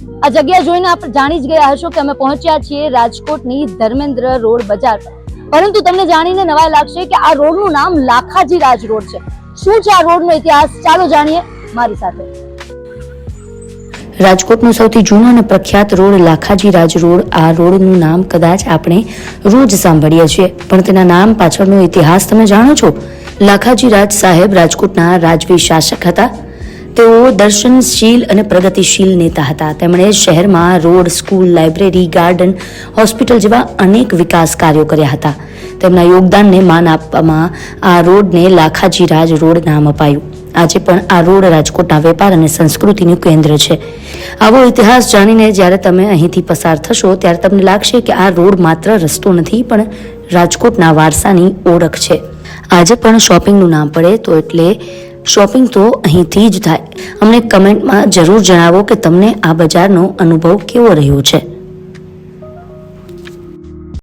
આ જગ્યા જોઈને આપ જાણી જ ગયા હશો કે અમે પહોંચ્યા છીએ રાજકોટની ધર્મેન્દ્ર રોડ બજાર પર. પરંતુ તમને જાણીને નવાઈ લાગશે કે આ રોડનું નામ લાખાજી રાજ રોડ છે. શું છે આ રોડનો ઇતિહાસ, ચાલો જાણીએ મારી સાથે. રાજકોટનો સૌથી જૂનો અને પ્રખ્યાત રોડ લાખાજી રાજ રોડ. આ રોડનું નામ કદાચ આપણે રોજ સાંભળીએ છીએ, પણ તેના નામ પાછળનો ઇતિહાસ તમે જાણો છો? લાખાજી રાજ સાહેબ રાજકોટના રાજવી શાસક હતા. તેઓ દર્શનશીલ અને પ્રગતિશીલ નેતા હતા. તેમણે શહેરમાં road, school, library, garden, hospital જેવા અનેક વિકાસ કાર્યો કર્યા હતા. તેમના યોગદાનને માન આપવામાં આ રોડને લાખાજી રાજ રોડ નામ અપાયું. આજે પણ આ રોડ રાજકોટના વેપાર અને સંસ્કૃતિનું કેન્દ્ર છે. આવો ઇતિહાસ જાણીને જ્યારે તમે અહીંથી પસાર થશો ત્યારે તમને લાગશે કે આ રોડ માત્ર રસ્તો નથી, પણ રાજકોટના વારસાની ઓળખ છે. આજે પણ શોપિંગનું નામ પડે તો એટલે શોપિંગ તો અહીંથી જ થાય. અમને કમેન્ટમાં જરૂર જણાવો કે તમને આ બજારનો અનુભવ કેવો રહ્યો છે.